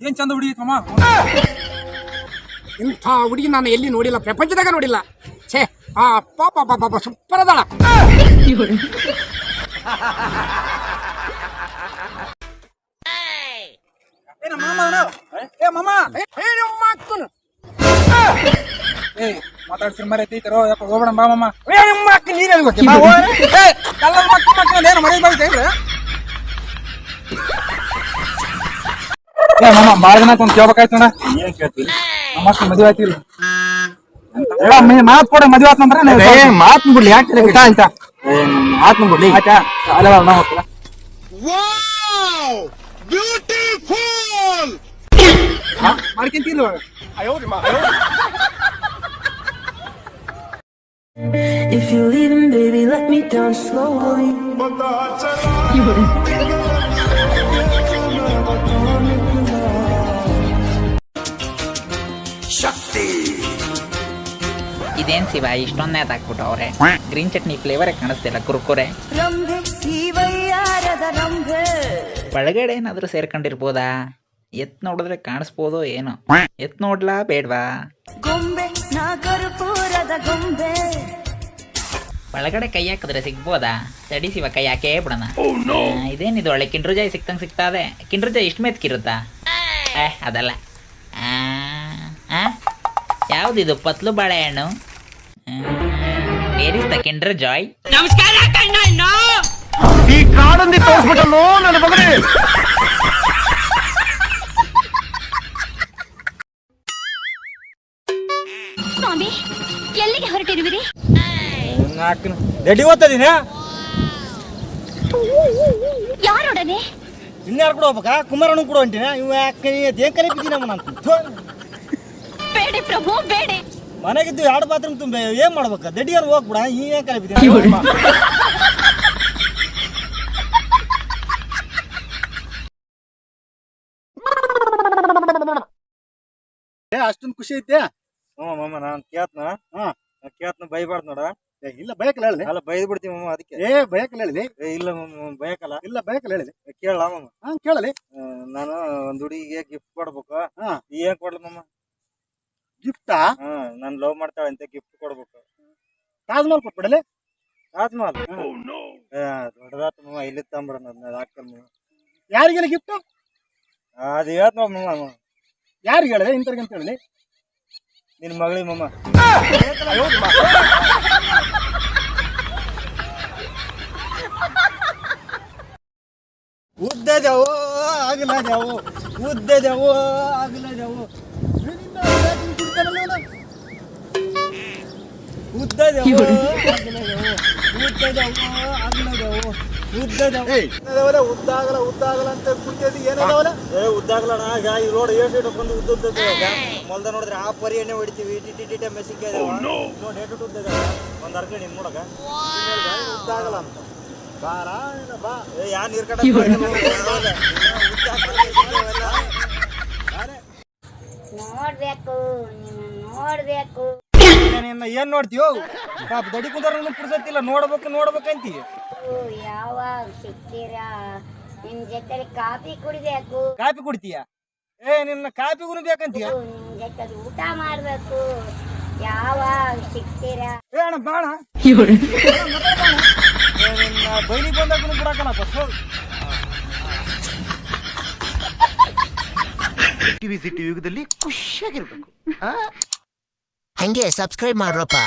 ಏನ್ ಚಂದ ಹುಡುಗಿ ಮಾಮ. ಇಂಥ ಹುಡುಗಿ ನಾನು ಎಲ್ಲಿ ನೋಡಿಲ್ಲ, ಪ್ರಪಂಚದಾಗ ನೋಡಿಲ್ಲ. ಛೇ ಪಾಪ ಪಾಪ ಸೂಪರ್ ಅದಾಳ. ಮಾತಾಡ್ಸಿ ಮರ ಐತರೋ ಹೋಗೋಣ ಬಾ ಮಾಮ. ನೀನು ಮಾಮ ಬಾಳ ದಿನ ಒಂದ್ ಕೇಳ್ಬೇಕಾಯ್ತು ನೋಡ. ಏನ್ ಕೇಳ್ತಿ? ನಮ್ಮಕ್ಕ ಮದುವೆ ಆಯ್ತಿಲ್ಲ. ಮಾತ್ ಕೊಡ ಮದುವೆ ಆತ್ನಂದ್ರ ಮಾತು ಬಿಡ್ಲಿ. ಯಾಕೆ ಆಯ್ತಾ ಮಾತ್ ಬಿಡ್ಲಿ ಆಯ್ತಾ. ಅಲ್ಲ ಹೋಗ್ತಿಲ್ಲ ಮಾಡ್ಕೊಂತಿಲ್ವ. If you're leaving, baby, let me down slowly. ಇದೇನ್ ಶಿವ ಇಷ್ಟೊಂದು ನೇತಾಕ್ಬಿಟ್ಟವ್ರೆ. ಗ್ರೀನ್ ಚಟ್ನಿ ಫ್ಲೇವರ್ ಕಾಣಿಸ್ತಿಲ್ಲ, ಕುರ್ಕುರೆ. ಒಳಗಡೆ ಏನಾದ್ರೂ ಸೇರ್ಕೊಂಡಿರ್ಬೋದಾ? ಎತ್ ನೋಡಿದ್ರೆ ಕಾಣಿಸ್ಬೋದೋ ಏನೋ. ಎತ್ ನೋಡ್ಲಾ ಬೇಡ್ವಾ? ಒಳಗಡೆ ಕೈ ಹಾಕಿದ್ರೆ ಸಿಗ್ಬೋದಾ? ತಡಿ ಶಿವ ಕೈ ಹಾಕೇ ಬಿಡೋಣ. ಇದೇನಿದು ಒಳ್ಳೆ ಕಿಂಡ್ರು ಜಾಯ್ ಸಿಕ್ತಂಗ್ ಸಿಗ್ತಾದೆ. ಕಿಂಡ್ರು ಜಾಯ್ ಇಷ್ಟು ಮೆತ್ಕಿರುತ್ತಾ? ಅದಲ್ಲ. ಯಾವ್ದಿದು ಪತ್ಲು ಬಾಳೆಹಣ್ಣು? Where is the Kinder Joy? ನಮಸ್ಕಾರ ಈ ಕಾಡಂದಿ ತೋರಿಸ್ಬಿಟ್ಟಲ್ಲೋ ನನ್ನ ಮಗನೇ. ಸ್ವಾಮಿ ಎಲ್ಲಿಗೆ ಹೊರಟಿರುವಿರಿ? ರೆಡಿ ಓದ್ತದೀನಿ. ಯಾರೊಡನೆ? ಇನ್ಯಾರು ಕೂಡ ಹೋಗ್ಬೇಕಾ? ಕುಮಾರಣ್ಣ ಕೂಡ ಹೊಂಟಿನ. ಇವ್ ಯಾಕೆ ಏನ್ ಕಲಿಪಿದ್ದೀನಿ ನಮ್ಮ ಬೇಡ ಪ್ರಭು ಬೇಡ. ಮನೆಗಿದ್ದು 2 ಬಾತ್ರೂಮ್ ತುಂಬ ಏನ್ ಮಾಡ್ಬೇಕ? ದಡಿಯಾರು ಹೋಗ್ಬಿಡ. ಏನ್ ಕಲಿಪಿದ್ದೀನಿ? ಅಷ್ಟೊಂದು ಖುಷಿ ಐತೆ ಮಾಮ. ನಾನ್ ಕೇತ್ನ ಬೈಬಾರ್ದು ನೋಡ. ಇಲ್ಲ ಬಯಕಲ್ಲ ಹೇಳಿ. ಅಲ್ಲ ಬೈದ್ ಬಿಡ್ತೀವಿ ಮಾಮ. ಅದಕ್ಕೆ ಬಯಕಲ್ಲ ಹೇಳಿ. ಇಲ್ಲ ಬಯಕಲ್ಲ. ಇಲ್ಲ ಬಯಕಲ್ಲ ಹೇಳಿ. ಕೇಳಲ್ಲ ಮಾಮ. ಕೇಳಲಿ. ನಾನು ಒಂದ್ ಹುಡುಗಿಗೆ ಗಿಫ್ಟ್ ಕೊಡ್ಬೇಕು. ಏನ್ ಕೊಡ್ಲ ಮಾಮ? ಗಿಫ್ಟಾ? ನಾನ್ ಲವ್ ಮಾಡ್ತಾಳೆ ಅಂತ ಗಿಫ್ಟ್ ಕೊಡ್ಬೇಕು. ತಾಜ್ ಮಹಲ್ ಕೊಟ್ಬಿಡಲಿ. ತಾಜ್ ಮಹಲ್ ದೊಡ್ಡದಾತ ಮಾಮ. ಇಲ್ಲಿ ತಂಬಿಡ ಹಾಕಲ್ ಮಾಮ. ಯಾರಿಗೆಲ್ಲ ಗಿಫ್ಟ್? ಅದು ಹೇಳ್ತ ಮಾಮ. ಯಾರಿಗೆ ಹೇಳಿದೆ ಇಂಥವ್ರಿಗೆ ಅಂತ ಹೇಳಿ? ನಿನ್ ಮಗಳಿಗೆ ಮಾಮ. ಉದ್ದದವು ಆಗಲದವು, ಉದ್ದದವು ಆಗಲದವು, ಉದ್ದದವು ಉದ್ದಾಗಲ ಅಂತ ಕುಂತಿದ್ದಿ. ಏನಾಗಲ್ಲ ಉದ್ದಾಗಲಣ. ಈ ರೋಡ್ ಏಟು ಬಂದು ಉದ್ದ ಮೊಲ್ದ ನೋಡಿದ್ರೆ ಆ ಪರಿ ಎಣ್ಣೆ ಹೊಡಿತೀವಿ. ಟಿಟಿ ಮೆಸಿಕೆ ನೋಡಿ ಏಟು ಉದ್ದ ಒಂದ್ ಅರ್ಕ ನಿನ್ ನೋಡಕ ಉದ್ದಾಗಲ್ಲ ಅಂತ. ಬಾರ ಬಾ ಯಾ ನೀರ್ ಕಟ್ಟ ನೋಡ್ಬೇಕು ನೋಡ್ಬೇಕು. ಏನ್ ನೋಡ್ತೀವೋ? ಪಾಪ ದಡಿ ಕುಂತಾರ ಪುರ್ಸತ್ತಿಲ್ಲ. ನೋಡ್ಬೇಕಂತೀವಿ. ಯಾವಾಗ ಸಿಗ್ತೀರಾ? ನಿಮ್ ಜೊತೆ ಕಾಫಿ ಕುಡಿಬೇಕು. ಕಾಫಿ ಕುಡಿತೀಯ? ನಿನ್ನ ಕಾಫಿ ಬೇಕಂತೀಯ? ನಿಮ್ ಜೊತೆ ಊಟ ಮಾಡ್ಬೇಕು. ಯಾವಾಗ ಸಿಗ್ತೀರಾ? ಅಣ್ಣ ಬಾಣ ನಿನ್ನ ಬೈಲಿ ಬಂದಾಗ ಕೊಡಕಲ್ಲಪ್ಪ. ಟಿವಿ ಯುಗದಲ್ಲಿ ಖುಷಿಯಾಗಿರ್ಬೇಕು. ಹಂಗೆ ಸಬ್ಸ್ಕ್ರೈಬ್ ಮಾಡ್ರಪ್ಪ.